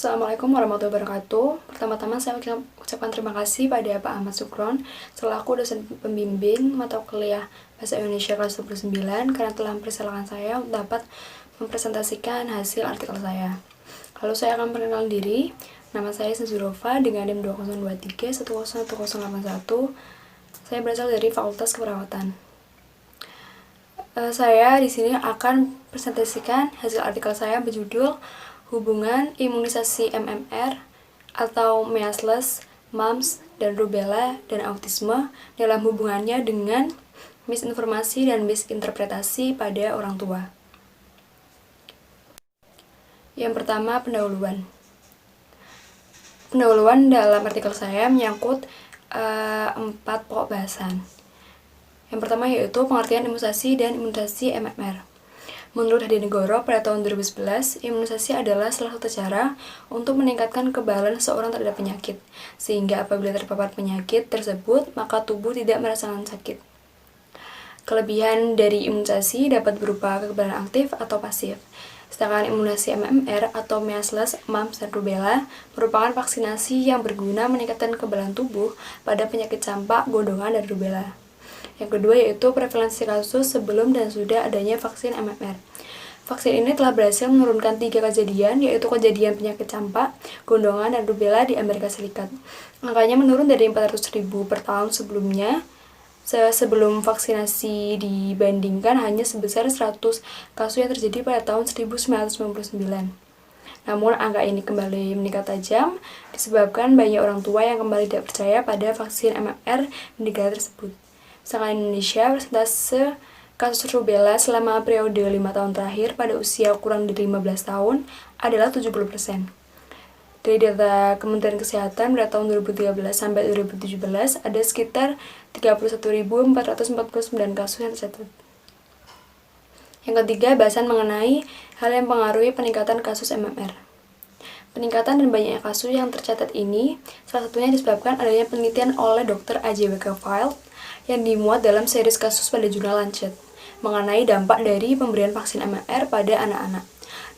Assalamualaikum warahmatullahi wabarakatuh. Pertama-tama saya ucapkan terima kasih pada Pak Ahmad Sukron selaku dosen pembimbing mata kuliah Bahasa Indonesia kelas 29 karena telah mempersilahkan saya untuk dapat mempresentasikan hasil artikel saya. Lalu saya akan perkenalkan diri. Nama saya Sezurova dengan NIM 2023101081. Saya berasal dari Fakultas Keperawatan. Saya di sini akan presentasikan hasil artikel saya berjudul Hubungan Imunisasi MMR atau Measles, Mumps, dan Rubella dan Autisme dalam hubungannya dengan misinformasi dan misinterpretasi pada orang tua. Yang pertama, pendahuluan. Pendahuluan dalam artikel saya menyangkut 4 pokok bahasan. Yang pertama yaitu pengertian imunisasi dan imunisasi MMR. Menurut Hadinegoro pada tahun 2011, imunisasi adalah salah satu cara untuk meningkatkan kekebalan seseorang terhadap penyakit, sehingga apabila terpapar penyakit tersebut, maka tubuh tidak merasakan sakit. Kelebihan dari imunisasi dapat berupa kekebalan aktif atau pasif. Sedangkan imunisasi MMR atau Measles, Mumps, dan Rubella merupakan vaksinasi yang berguna meningkatkan kekebalan tubuh pada penyakit campak, gondongan, dan rubella. Yang kedua yaitu prevalensi kasus sebelum dan sudah adanya vaksin MMR. Vaksin ini telah berhasil menurunkan 3 kejadian, yaitu kejadian penyakit campak, gondongan, dan rubella di Amerika Serikat. Angkanya menurun dari 400.000 per tahun sebelumnya, sebelum vaksinasi dibandingkan hanya sebesar 100 kasus yang terjadi pada tahun 1999. Namun angka ini kembali meningkat tajam disebabkan banyak orang tua yang kembali tidak percaya pada vaksin MMR di negara tersebut. Sedangkan Indonesia, persentase kasus rubella selama periode 5 tahun terakhir pada usia kurang dari 15 tahun adalah 70%. Dari data Kementerian Kesehatan pada tahun 2013 sampai 2017 ada sekitar 31.449 kasus yang tercatat. Yang ketiga, bahasan mengenai hal yang mempengaruhi peningkatan kasus MMR. Peningkatan dan banyaknya kasus yang tercatat ini salah satunya disebabkan adanya penelitian oleh Dr. A.J. Wakefield yang dimuat dalam series kasus pada jurnal Lancet mengenai dampak dari pemberian vaksin MMR pada anak-anak.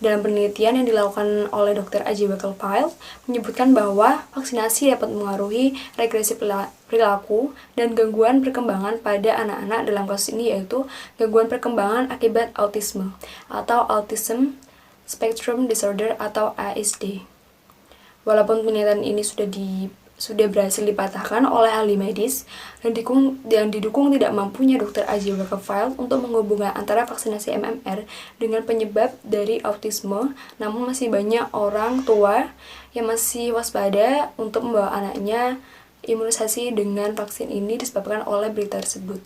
Dalam penelitian yang dilakukan oleh Dr. A.J. Wakefield menyebutkan bahwa vaksinasi dapat mengaruhi regresi perilaku dan gangguan perkembangan pada anak-anak. Dalam kasus ini yaitu gangguan perkembangan akibat autisme atau Autism Spectrum Disorder atau ASD. Walaupun penelitian ini sudah berhasil dipatahkan oleh ahli medis dan didukung tidak mampunya Dr. A.J. Wakefield untuk menghubungkan antara vaksinasi MMR dengan penyebab dari autisme, namun masih banyak orang tua yang masih waspada untuk membawa anaknya imunisasi dengan vaksin ini disebabkan oleh berita tersebut.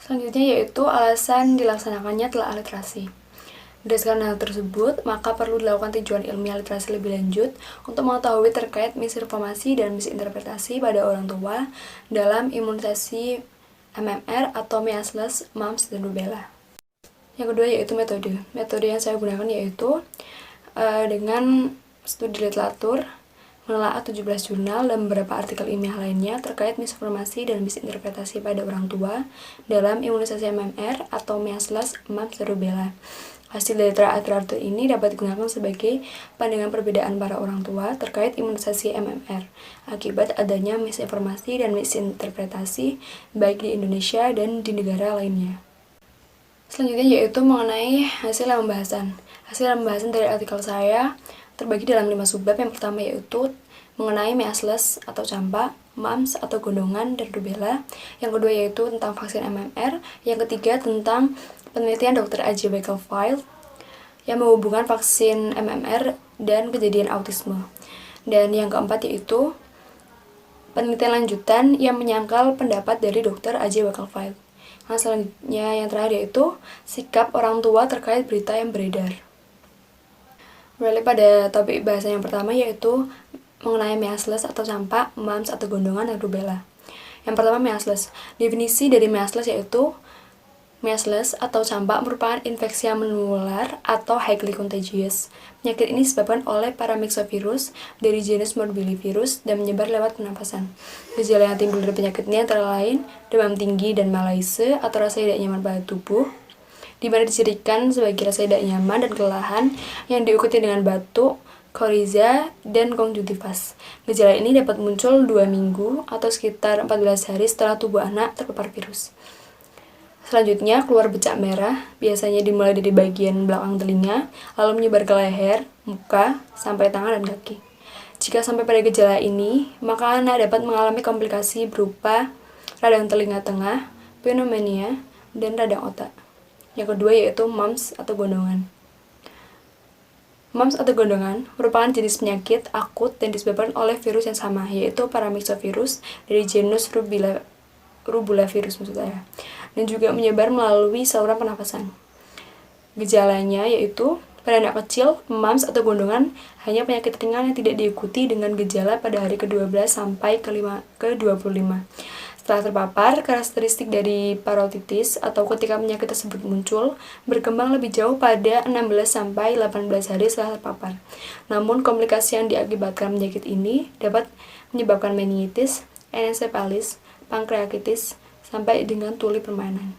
Selanjutnya yaitu alasan dilaksanakannya telah literasi. Berdasarkan hal tersebut, maka perlu dilakukan tinjauan ilmiah literasi lebih lanjut untuk mengetahui terkait misinformasi dan misinterpretasi pada orang tua dalam imunisasi MMR atau Measles, Mumps, dan Rubella. Yang kedua yaitu metode. Metode yang saya gunakan yaitu dengan studi literatur, menelaah 17 jurnal dan beberapa artikel ilmiah lainnya terkait misinformasi dan misinterpretasi pada orang tua dalam imunisasi MMR atau Measles, Mumps, dan Rubella. Hasil dari literatur ini dapat digunakan sebagai pandangan perbedaan para orang tua terkait imunisasi MMR akibat adanya misinformasi dan misinterpretasi baik di Indonesia dan di negara lainnya. Selanjutnya yaitu mengenai hasil pembahasan. Hasil pembahasan dari artikel saya terbagi dalam 5 subbab. Yang pertama yaitu mengenai Measles atau campak, Mumps atau gondongan, dan Rubella. Yang kedua yaitu tentang vaksin MMR. Yang ketiga tentang penelitian Dr. A.J. Wakefield yang menghubungkan vaksin MMR dan kejadian autisme. Dan yang keempat yaitu penelitian lanjutan yang menyangkal pendapat dari Dr. A.J. Wakefield. Nah, selanjutnya yang terakhir yaitu sikap orang tua terkait berita yang beredar. Beralih pada topik bahasan yang pertama yaitu mengenai Measles atau campak, Mumps atau gondongan, dan Rubella. Yang pertama Measles. Definisi dari Measles yaitu Measles atau campak merupakan infeksi yang menular atau highly contagious. Penyakit ini disebabkan oleh paramyxovirus dari genus Morbillivirus dan menyebar lewat pernapasan. Gejala yang timbul dari penyakit ini antara lain demam tinggi dan malaise atau rasa tidak nyaman pada tubuh, di mana dicirikan sebagai rasa tidak nyaman dan kelelahan yang diikuti dengan batuk, koryza, dan konjungtivitis. Gejala ini dapat muncul 2 minggu atau sekitar 14 hari setelah tubuh anak terpapar virus. Selanjutnya, keluar bercak merah, biasanya dimulai dari bagian belakang telinga, lalu menyebar ke leher, muka, sampai tangan dan kaki. Jika sampai pada gejala ini, maka anak dapat mengalami komplikasi berupa radang telinga tengah, pneumonia, dan radang otak. Yang kedua yaitu mumps atau gondongan. Mumps atau gondongan merupakan jenis penyakit akut dan disebabkan oleh virus yang sama, yaitu paramyxovirus dari genus Rubulavirus dan juga menyebar melalui saluran pernapasan. Gejalanya yaitu pada anak kecil, mumps atau gondongan hanya penyakit ringan yang tidak diikuti dengan gejala pada hari ke-12 sampai ke-25. Setelah terpapar, karakteristik dari parotitis atau ketika penyakit tersebut muncul berkembang lebih jauh pada 16 sampai 18 hari setelah terpapar. Namun, komplikasi yang diakibatkan penyakit ini dapat menyebabkan meningitis, encephalitis, pankreatitis, sampai dengan tuli permanen.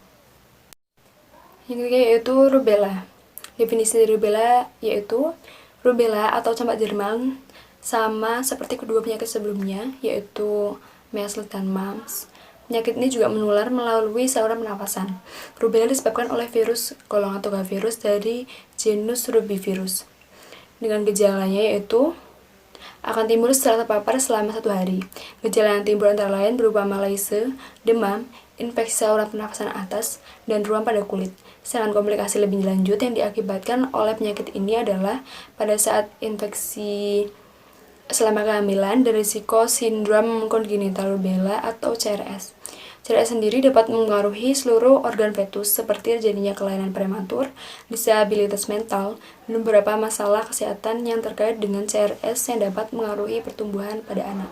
Yang ketiga yaitu rubella. Definisi dari rubella yaitu rubella atau campak Jerman sama seperti kedua penyakit sebelumnya, yaitu measles dan mumps. Penyakit ini juga menular melalui saluran pernapasan. Rubella disebabkan oleh virus golongan virus dari genus Rubivirus. Dengan gejalanya yaitu akan timbul setelah terpapar selama 1 hari. Gejala yang timbul antara lain berupa malaise, demam, infeksi saluran pernapasan atas, dan ruam pada kulit. Sedangkan komplikasi lebih lanjut yang diakibatkan oleh penyakit ini adalah pada saat infeksi selama kehamilan dan risiko sindrom kongenital rubella atau CRS. CRS sendiri dapat mempengaruhi seluruh organ fetus seperti terjadinya kelainan prematur, disabilitas mental, dan beberapa masalah kesehatan yang terkait dengan CRS yang dapat mengaruhi pertumbuhan pada anak.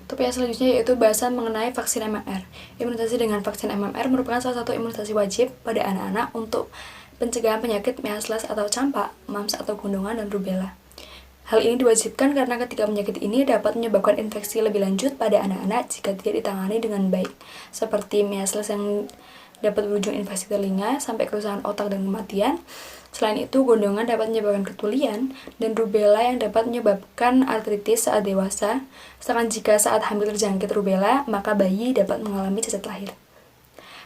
Topik yang selanjutnya yaitu bahasan mengenai vaksin MMR. Imunisasi dengan vaksin MMR merupakan salah satu imunisasi wajib pada anak-anak untuk pencegahan penyakit measles atau campak, mumps atau gondongan, dan rubella. Hal ini diwajibkan karena ketika penyakit ini dapat menyebabkan infeksi lebih lanjut pada anak-anak jika tidak ditangani dengan baik, seperti measles yang dapat berujung infeksi telinga sampai kerusakan otak dan kematian. Selain itu, gondongan dapat menyebabkan ketulian, dan rubella yang dapat menyebabkan artritis saat dewasa. Sedangkan jika saat hamil terjangkit rubella, maka bayi dapat mengalami cacat lahir.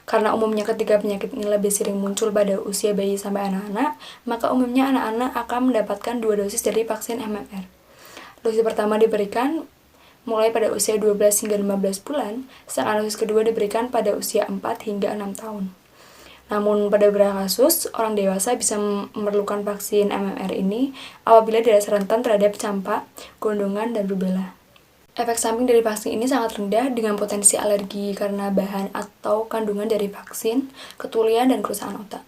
Karena umumnya ketika penyakit ini lebih sering muncul pada usia bayi sampai anak-anak, maka umumnya anak-anak akan mendapatkan 2 dosis dari vaksin MMR. Dosis pertama diberikan mulai pada usia 12 hingga 15 bulan, sedangkan dosis kedua diberikan pada usia 4 hingga 6 tahun. Namun, pada beberapa kasus, orang dewasa bisa memerlukan vaksin MMR ini apabila dirasa rentan terhadap campak, gondongan, dan rubella. Efek samping dari vaksin ini sangat rendah dengan potensi alergi karena bahan atau kandungan dari vaksin, ketulian, dan kerusakan otak.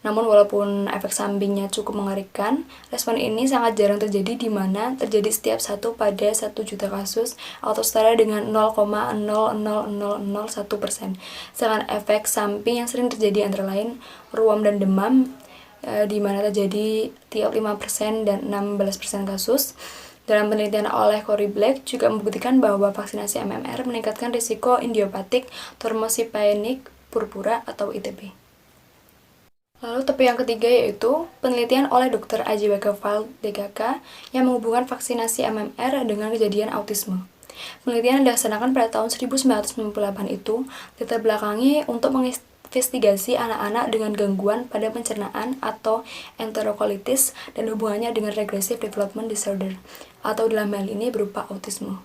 Namun walaupun efek sampingnya cukup mengerikan, respon ini sangat jarang terjadi di mana terjadi setiap 1 pada 1 juta kasus atau setara dengan 0,00001%. Sedangkan efek samping yang sering terjadi antara lain ruam dan demam di mana terjadi tiap 5% dan 16% kasus. Dalam penelitian oleh Corey Black juga membuktikan bahwa vaksinasi MMR meningkatkan risiko idiopatik thrombocytopenic purpura atau ITP. Lalu topik yang ketiga yaitu penelitian oleh Dr. A.J. Wakefield, DKK, yang menghubungkan vaksinasi MMR dengan kejadian autisme. Penelitian yang dilaksanakan pada tahun 1998 itu diterbelakangi untuk menginvestigasi anak-anak dengan gangguan pada pencernaan atau enterocolitis dan hubungannya dengan regressive development disorder, atau dalam hal ini berupa autisme.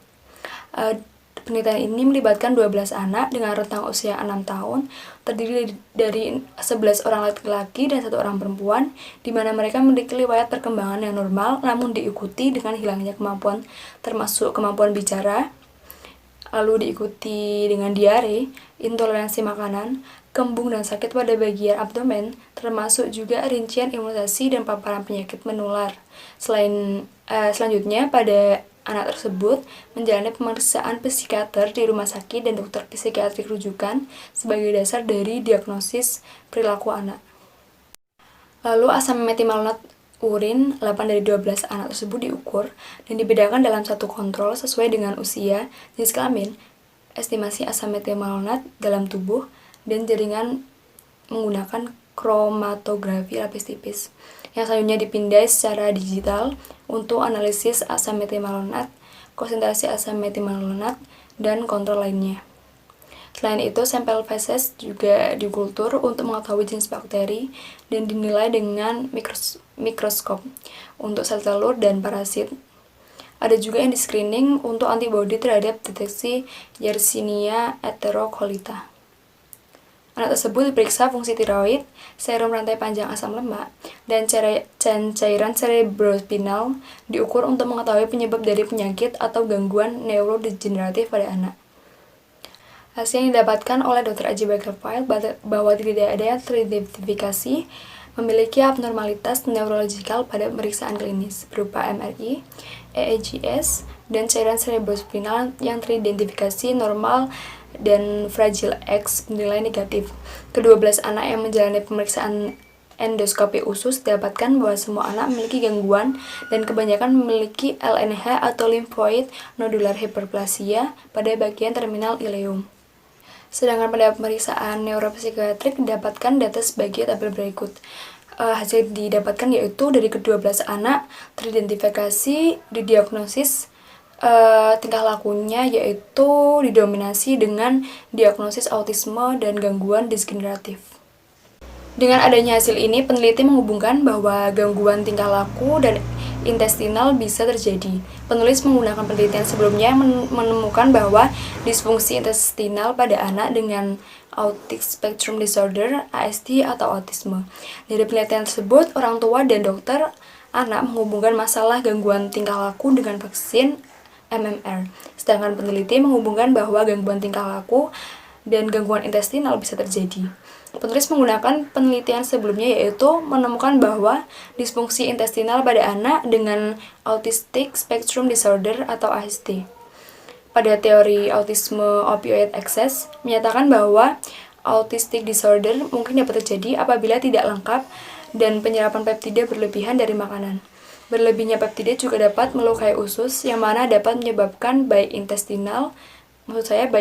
Penelitian ini melibatkan 12 anak dengan rentang usia 6 tahun, terdiri dari 11 orang laki-laki dan 1 orang perempuan, di mana mereka memiliki riwayat perkembangan yang normal, namun diikuti dengan hilangnya kemampuan termasuk kemampuan bicara, lalu diikuti dengan diare, intoleransi makanan, kembung dan sakit pada bagian abdomen, termasuk juga rincian imunisasi dan paparan penyakit menular. Selanjutnya, pada anak tersebut menjalani pemeriksaan psikiater di rumah sakit dan dokter psikiatrik rujukan sebagai dasar dari diagnosis perilaku anak. Lalu asam metimalonat urin 8 dari 12 anak tersebut diukur dan dibedakan dalam satu kontrol sesuai dengan usia, jenis kelamin, estimasi asam metimalonat dalam tubuh, dan jaringan menggunakan kromatografi lapis tipis. Yang selanjutnya dipindai secara digital untuk analisis asam metimalonat, konsentrasi asam metimalonat, dan kontrol lainnya. Selain itu, sampel feses juga dikultur untuk mengetahui jenis bakteri dan dinilai dengan mikroskop untuk sel telur dan parasit. Ada juga yang di-screening untuk antibodi terhadap deteksi Yersinia enterocoliта. Anak tersebut diperiksa fungsi tiroid, serum rantai panjang asam lemak, dan cairan cerebrospinal diukur untuk mengetahui penyebab dari penyakit atau gangguan neurodegeneratif pada anak. Hasil yang didapatkan oleh Dr. Aji Bakerfield bahwa tidak ada yang teridentifikasi memiliki abnormalitas neurologikal pada pemeriksaan klinis berupa MRI, EEGs, dan cairan cerebrospinal yang teridentifikasi normal dan Fragile X bernilai negatif. Ke-12 anak yang menjalani pemeriksaan endoskopi usus didapatkan bahwa semua anak memiliki gangguan dan kebanyakan memiliki LNH atau lymphoid nodular hyperplasia pada bagian terminal ileum. Sedangkan pada pemeriksaan neuropsikiatrik didapatkan data sebagai tabel berikut. Hasil didapatkan yaitu dari ke-12 anak teridentifikasi didiagnosis tingkah lakunya yaitu didominasi dengan diagnosis autisme dan gangguan degeneratif. Dengan adanya hasil ini, peneliti menghubungkan bahwa gangguan tingkah laku dan intestinal bisa terjadi. Penulis menggunakan penelitian sebelumnya menemukan bahwa disfungsi intestinal pada anak dengan Autistic Spectrum Disorder (ASD) atau autisme. Dari penelitian tersebut, orang tua dan dokter anak menghubungkan masalah gangguan tingkah laku dengan vaksin MMR. Sedangkan peneliti menghubungkan bahwa gangguan tingkah laku dan gangguan intestinal bisa terjadi. Penulis menggunakan penelitian sebelumnya yaitu menemukan bahwa disfungsi intestinal pada anak dengan Autistic Spectrum Disorder atau ASD. Pada teori autisme opioid excess menyatakan bahwa autistic disorder mungkin dapat terjadi apabila tidak lengkap dan penyerapan peptida berlebihan dari makanan. Berlebihnya peptida juga dapat melukai usus yang mana dapat menyebabkan baik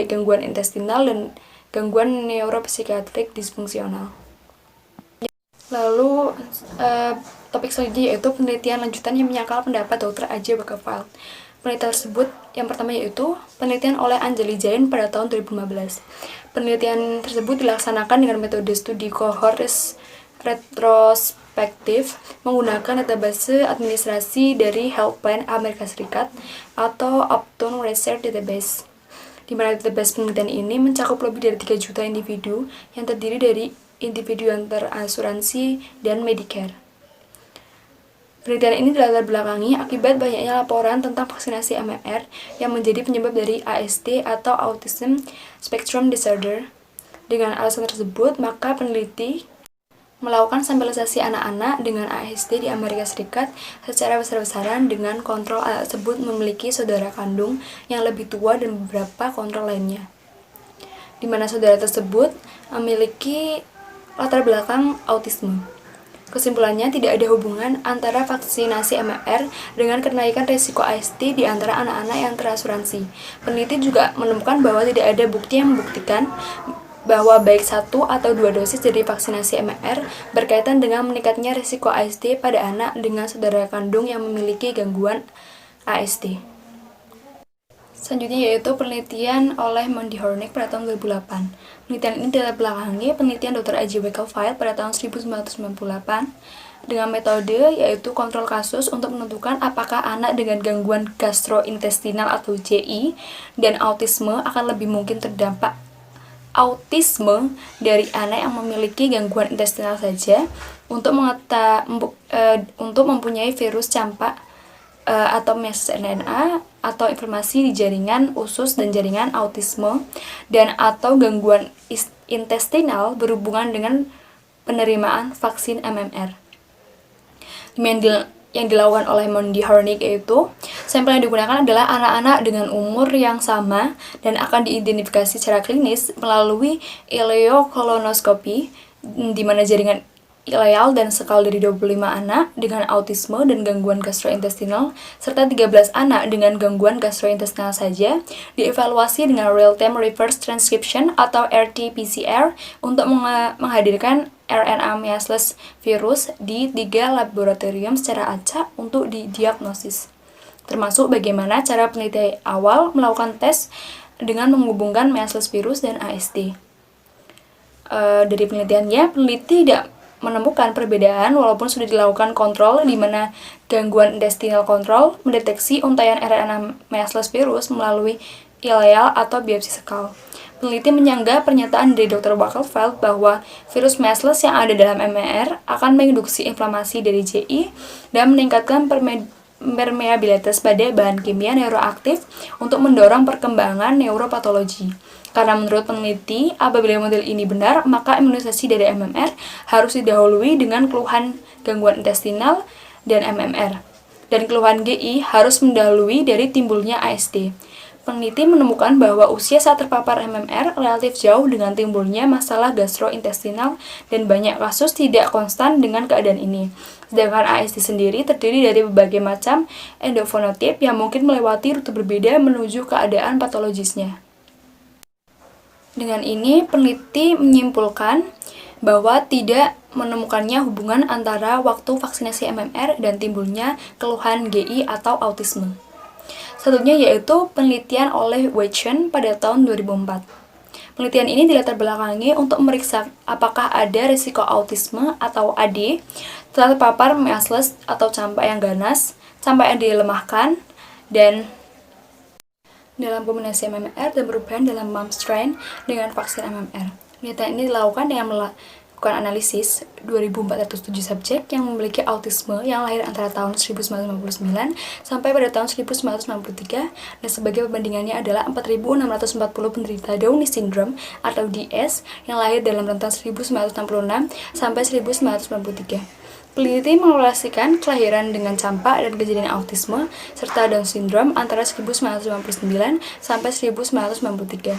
gangguan intestinal dan gangguan neuropsikiatrik disfungsional. Lalu topik selanjutnya yaitu penelitian lanjutan yang menyangkal pendapat Dr. Aji Bakerfield. Penelitian tersebut yang pertama yaitu penelitian oleh Anjali Jain pada tahun 2015. Penelitian tersebut dilaksanakan dengan metode studi kohort retrospektif menggunakan database administrasi dari Health Plan Amerika Serikat atau Optum Research Database, di mana database penelitian ini mencakup lebih dari 3 juta individu yang terdiri dari individu yang terasuransi dan Medicare. Penelitian ini dilatar belakangi akibat banyaknya laporan tentang vaksinasi MMR yang menjadi penyebab dari ASD atau Autism Spectrum Disorder. Dengan alasan tersebut, maka peneliti melakukan sampelalisasi anak-anak dengan ASD di Amerika Serikat secara besar-besaran dengan kontrol anak tersebut memiliki saudara kandung yang lebih tua dan beberapa kontrol lainnya, di mana saudara tersebut memiliki latar belakang autisme. Kesimpulannya, tidak ada hubungan antara vaksinasi MMR dengan kenaikan risiko ASD di antara anak-anak yang terasuransi. Peneliti juga menemukan bahwa tidak ada bukti yang membuktikan bahwa baik 1 atau 2 dosis dari vaksinasi MMR berkaitan dengan meningkatnya risiko ASD pada anak dengan saudara kandung yang memiliki gangguan ASD. Selanjutnya yaitu penelitian oleh Mandy Hornick pada tahun 2008. Penelitian ini dilatar belakangi penelitian Dr. Aji Bakerfield pada tahun 1998 dengan metode yaitu kontrol kasus untuk menentukan apakah anak dengan gangguan gastrointestinal atau GI dan autisme akan lebih mungkin terdampak autisme dari anak yang memiliki gangguan intestinal saja untuk mempunyai virus campak atau meses RNA atau inflamasi di jaringan usus dan jaringan autisme dan atau gangguan intestinal berhubungan dengan penerimaan vaksin MMR. Yang dilakukan oleh Mandy Hornick yaitu sampel yang digunakan adalah anak-anak dengan umur yang sama dan akan diidentifikasi secara klinis melalui ileokolonoskopi, di mana jaringan ileal dan sekal dari 25 anak dengan autisme dan gangguan gastrointestinal, serta 13 anak dengan gangguan gastrointestinal saja, dievaluasi dengan real-time reverse transcription atau RT-PCR untuk menghadirkan RNA measles virus di 3 laboratorium secara acak untuk didiagnosis. Termasuk bagaimana cara peneliti awal melakukan tes dengan menghubungkan measles virus dan AST. Dari penelitiannya, peneliti tidak menemukan perbedaan walaupun sudah dilakukan kontrol di mana gangguan intestinal control mendeteksi untaian RNA measles virus melalui ileal atau biopsi sekal. Peneliti menyangga pernyataan dari Dr. Wackelfeld bahwa virus measles yang ada dalam MMR akan menginduksi inflamasi dari JI dan meningkatkan permeabilitas pada bahan kimia neuroaktif untuk mendorong perkembangan neuropatologi. Karena menurut peneliti, apabila model ini benar, maka imunisasi dari MMR harus didahului dengan keluhan gangguan intestinal dan MMR. Dan keluhan GI harus mendahului dari timbulnya AST. Peneliti menemukan bahwa usia saat terpapar MMR relatif jauh dengan timbulnya masalah gastrointestinal dan banyak kasus tidak konstan dengan keadaan ini. Sedangkan AST sendiri terdiri dari berbagai macam endofenotip yang mungkin melewati rute berbeda menuju keadaan patologisnya. Dengan ini, peneliti menyimpulkan bahwa tidak menemukannya hubungan antara waktu vaksinasi MMR dan timbulnya keluhan GI atau autisme. Satunya yaitu penelitian oleh Weichen pada tahun 2004. Penelitian ini dilatar belakangi untuk memeriksa apakah ada risiko autisme atau AD setelah terpapar measles atau campak yang ganas, campak yang dilemahkan, dan dalam kombinasi MMR dan perubahan dalam mumps strain dengan vaksin MMR. Penelitian ini dilakukan dengan melakukan analisis 2.407 subjek yang memiliki autisme yang lahir antara tahun 1959 sampai pada tahun 1993 dan sebagai perbandingannya adalah 4.640 penderita Down syndrome atau DS yang lahir dalam rentang 1966 sampai 1993. Peneliti mengoperasikan kelahiran dengan campak dan kejadian autisme serta Down syndrome antara 1959 sampai 1993.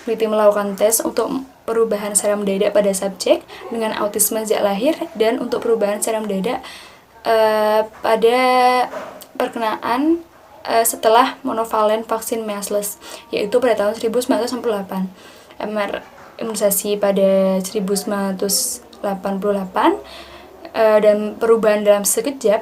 Peneliti melakukan tes untuk perubahan secara mendadak pada subjek dengan autisme sejak lahir dan untuk perubahan secara mendadak pada perkenaan setelah monovalen vaksin measles, yaitu pada tahun 1968. MR imunisasi pada 1988 dan perubahan dalam sekejap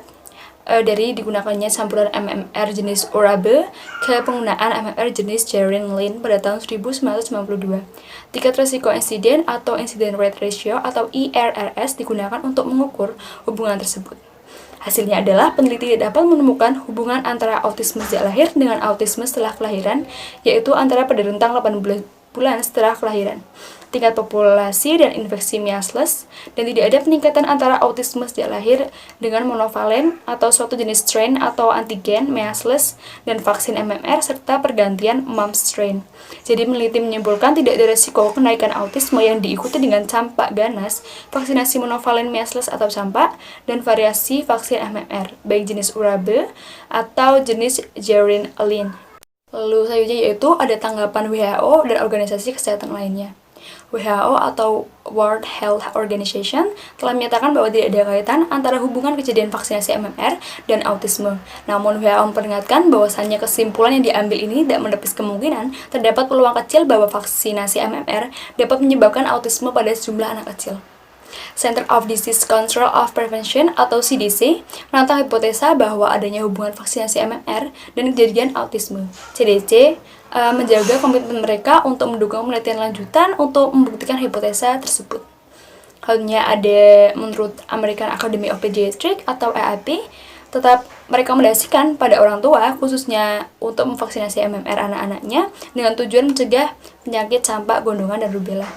dari digunakannya campuran MMR jenis Urabe ke penggunaan MMR jenis Jerin Lin pada tahun 1992. Tingkat risiko insiden atau incident rate ratio atau IRRS digunakan untuk mengukur hubungan tersebut. Hasilnya adalah peneliti tidak dapat menemukan hubungan antara autisme sejak lahir dengan autisme setelah kelahiran, yaitu antara pada rentang 18 bulan setelah kelahiran, tingkat populasi dan infeksi measles, dan tidak ada peningkatan antara autisme sejak lahir dengan monovalen atau suatu jenis strain atau antigen measles dan vaksin MMR serta pergantian mumps strain. Jadi peneliti menyimpulkan tidak ada risiko kenaikan autisme yang diikuti dengan campak ganas, vaksinasi monovalen measles atau campak, dan variasi vaksin MMR, baik jenis Urabe atau jenis Jerin Lin. Lalu selanjutnya yaitu ada tanggapan WHO dan organisasi kesehatan lainnya. WHO atau World Health Organization telah menyatakan bahwa tidak ada kaitan antara hubungan kejadian vaksinasi MMR dan autisme. Namun WHO memperingatkan bahwasannya kesimpulan yang diambil ini tidak menepis kemungkinan terdapat peluang kecil bahwa vaksinasi MMR dapat menyebabkan autisme pada sejumlah anak kecil. Center of Disease Control of Prevention atau CDC menantang hipotesa bahwa adanya hubungan vaksinasi MMR dan kejadian autisme. CDC menjaga komitmen mereka untuk mendukung penelitian lanjutan untuk membuktikan hipotesa tersebut. Halnya ada menurut American Academy of Pediatrics atau AAP tetap merekomendasikan pada orang tua khususnya untuk memvaksinasi MMR anak-anaknya dengan tujuan mencegah penyakit campak, gondongan, dan rubella.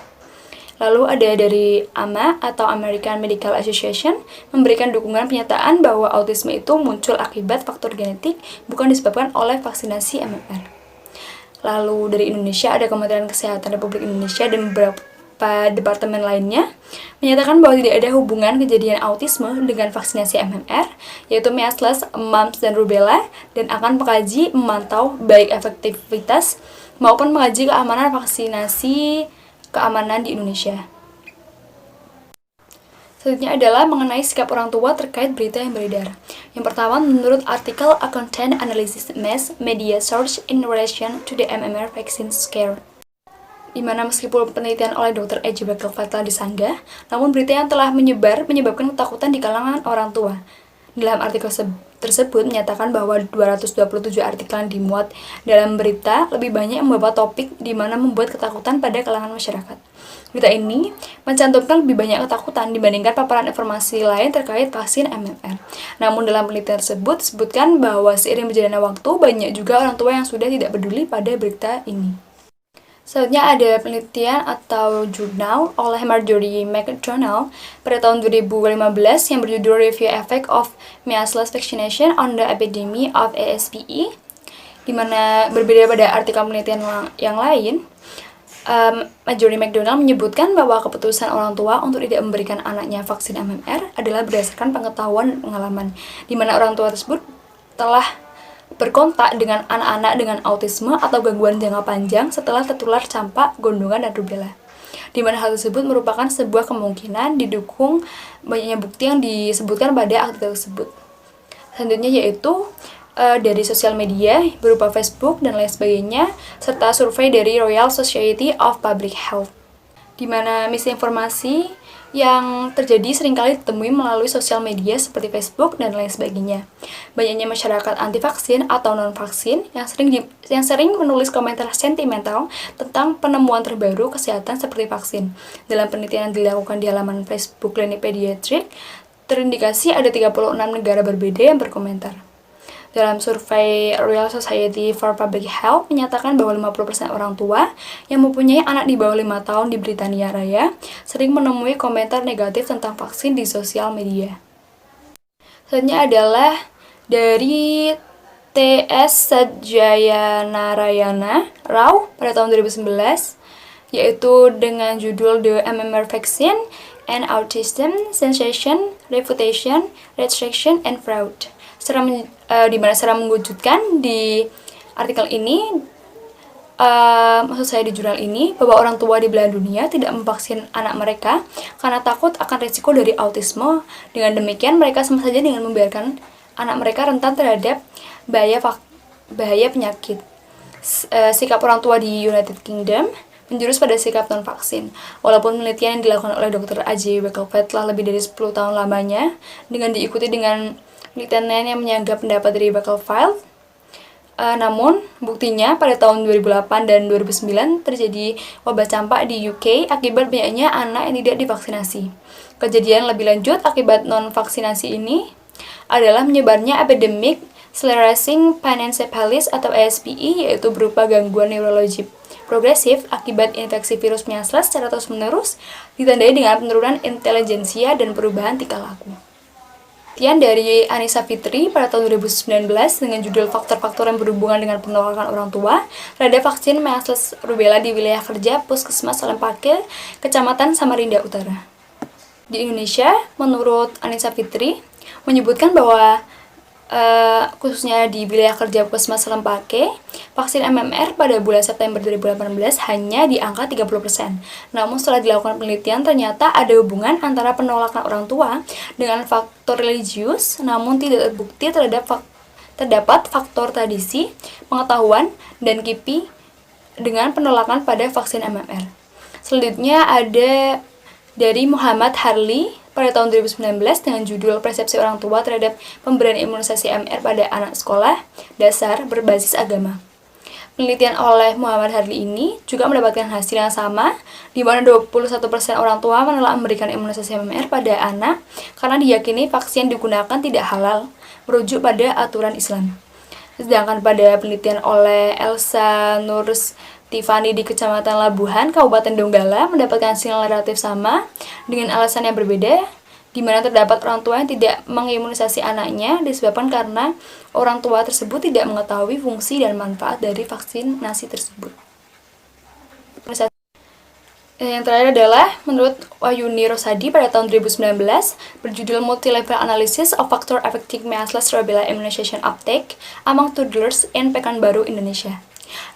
Lalu ada dari AMA atau American Medical Association memberikan dukungan pernyataan bahwa autisme itu muncul akibat faktor genetik bukan disebabkan oleh vaksinasi MMR. Lalu dari Indonesia ada Kementerian Kesehatan Republik Indonesia dan beberapa departemen lainnya menyatakan bahwa tidak ada hubungan kejadian autisme dengan vaksinasi MMR, yaitu measles, mumps, dan rubella, dan akan mengkaji memantau baik efektivitas maupun mengkaji keamanan vaksinasi keamanan di Indonesia. Selanjutnya adalah mengenai sikap orang tua terkait berita yang beredar. Yang pertama, menurut artikel A Content Analysis Mass Media Source in Relation to the MMR Vaccine Scare, di mana meskipun penelitian oleh Dr. E.J. Beckelfeld telah disanggah, namun berita yang telah menyebabkan ketakutan di kalangan orang tua. Dalam artikel tersebut menyatakan bahwa 227 artikel yang dimuat dalam berita lebih banyak membawa topik di mana membuat ketakutan pada kalangan masyarakat. Berita ini mencantumkan lebih banyak ketakutan dibandingkan paparan informasi lain terkait vaksin MMR. Namun dalam penelitian tersebut disebutkan bahwa seiring berjalannya waktu, banyak juga orang tua yang sudah tidak peduli pada berita ini. Selanjutnya ada penelitian atau jurnal oleh Marjorie McDonald pada tahun 2015 yang berjudul Review Effect of Measles Vaccination on the Epidemic of ASPE, di mana berbeda pada artikel penelitian yang lain. Marjorie McDonald menyebutkan bahwa keputusan orang tua untuk tidak memberikan anaknya vaksin MMR adalah berdasarkan pengetahuan dan pengalaman, di mana orang tua tersebut telah berkontak dengan anak-anak dengan autisme atau gangguan jangka panjang setelah tertular campak, gondongan, dan rubella, di mana hal tersebut merupakan sebuah kemungkinan didukung banyaknya bukti yang disebutkan pada artikel tersebut. Selanjutnya yaitu dari sosial media berupa Facebook dan lain sebagainya, serta survei dari Royal Society of Public Health, di mana misinformasi yang terjadi seringkali ditemui melalui sosial media seperti Facebook dan lain sebagainya. Banyaknya masyarakat anti-vaksin atau non-vaksin yang sering menulis komentar sentimental tentang penemuan terbaru kesehatan seperti vaksin. Dalam penelitian yang dilakukan di halaman Facebook Klinik Pediatrik, terindikasi ada 36 negara berbeda yang berkomentar. Dalam survei Royal Society for Public Health menyatakan bahwa 50% orang tua yang mempunyai anak di bawah 5 tahun di Britania Raya sering menemui komentar negatif tentang vaksin di sosial media. Selanjutnya adalah dari T.S. Sadjayanarayana Rao pada tahun 2011, yaitu dengan judul The MMR Vaccine and Autism, Sensation, Refutation, Restriction, and Fraud. Di mana secara mengejutkan di artikel ini, maksud saya di jurnal ini, bahwa orang tua di belahan dunia tidak memvaksin anak mereka karena takut akan risiko dari autisme. Dengan demikian, mereka sama saja dengan membiarkan anak mereka rentan terhadap bahaya penyakit. Sikap orang tua di United Kingdom menjurus pada sikap non-vaksin. Walaupun penelitian yang dilakukan oleh Dr. A.J. Beckelfeld telah lebih dari 10 tahun lamanya, dengan diikuti dengan penelitian lain yang menyanggah pendapat dari Beckelfeld, namun buktinya pada tahun 2008 dan 2009 terjadi wabah campak di UK akibat banyaknya anak yang tidak divaksinasi. Kejadian lebih lanjut akibat non-vaksinasi ini adalah menyebarnya epidemik sclerosing panencephalis atau ASPE, yaitu berupa gangguan neurologi progresif akibat infeksi virus measles secara terus-menerus, ditandai dengan penurunan intelijensia dan perubahan tingkah laku. Penelitian dari Anissa Fitri pada tahun 2019 dengan judul Faktor-faktor yang berhubungan dengan penolakan orang tua terhadap vaksin measles rubella di wilayah kerja Puskesmas Lempake, Kecamatan Samarinda Utara. Di Indonesia, menurut Anissa Fitri, menyebutkan bahwa khususnya di wilayah kerja Puskesmas Lempake, vaksin MMR pada bulan September 2018 hanya di angka 30%. Namun setelah dilakukan penelitian, ternyata ada hubungan antara penolakan orang tua dengan faktor religius, namun tidak terbukti terdapat faktor tradisi, pengetahuan, dan KIPI dengan penolakan pada vaksin MMR. Selanjutnya ada dari Muhammad Harli pada tahun 2019 dengan judul Persepsi Orang Tua Terhadap Pemberian Imunisasi MR pada Anak Sekolah Dasar Berbasis Agama. Penelitian oleh Muhammad Harli ini juga mendapatkan hasil yang sama, di mana 21% orang tua menolak memberikan imunisasi MMR pada anak karena diyakini vaksin yang digunakan tidak halal, merujuk pada aturan Islam. Sedangkan pada penelitian oleh Elsa Nurs Tiffany di Kecamatan Labuhan, Kabupaten Donggala mendapatkan hasil relatif sama dengan alasan yang berbeda, di mana terdapat orang tua yang tidak mengimunisasi anaknya disebabkan karena orang tua tersebut tidak mengetahui fungsi dan manfaat dari vaksinasi tersebut. Yang terakhir adalah menurut Wahyuni Rosadi pada tahun 2019 berjudul Multi-Level Analysis of Factor Affecting Measles Rubella Immunization Uptake Among Toddlers in Pekanbaru, Indonesia.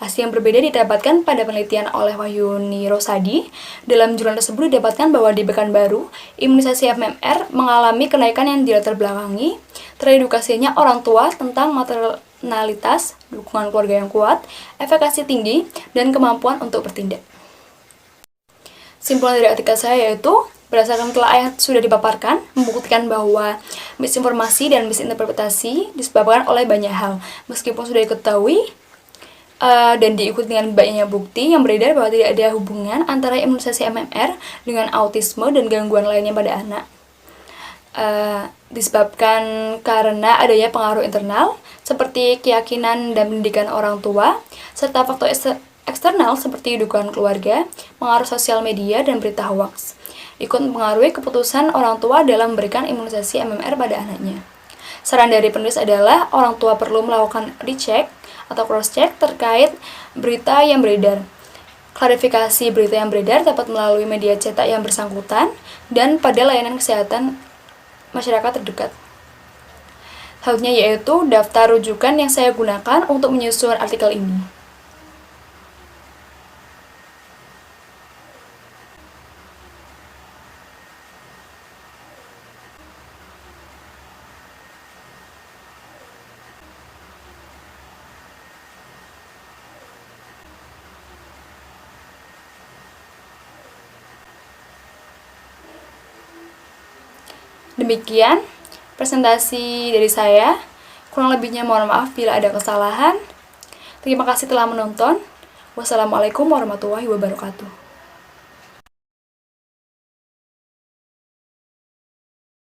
Hasil yang berbeda didapatkan pada penelitian oleh Wahyuni Rosadi. Dalam jurnal tersebut didapatkan bahwa di Pekanbaru, imunisasi MMR mengalami kenaikan yang dilatar belakangi teredukasinya orang tua tentang maternalitas, dukungan keluarga yang kuat, efikasi tinggi, dan kemampuan untuk bertindak. Simpulan dari artikel saya yaitu, berdasarkan telah yang sudah dipaparkan, membuktikan bahwa misinformasi dan misinterpretasi disebabkan oleh banyak hal. Meskipun sudah diketahui dan diikuti dengan banyaknya bukti yang beredar bahwa tidak ada hubungan antara imunisasi MMR dengan autisme dan gangguan lainnya pada anak. Disebabkan karena adanya pengaruh internal seperti keyakinan dan pendidikan orang tua, serta faktor eksternal seperti dukungan keluarga, pengaruh sosial media, dan berita hoax ikut mempengaruhi keputusan orang tua dalam memberikan imunisasi MMR pada anaknya. Saran dari penulis adalah orang tua perlu melakukan recheck atau cross-check terkait berita yang beredar. Klarifikasi berita yang beredar dapat melalui media cetak yang bersangkutan dan pada layanan kesehatan masyarakat terdekat. Selanjutnya yaitu daftar rujukan yang saya gunakan untuk menyusun artikel ini. Demikian presentasi dari saya. Kurang lebihnya mohon maaf bila ada kesalahan. Terima kasih telah menonton. Wassalamualaikum warahmatullahi wabarakatuh.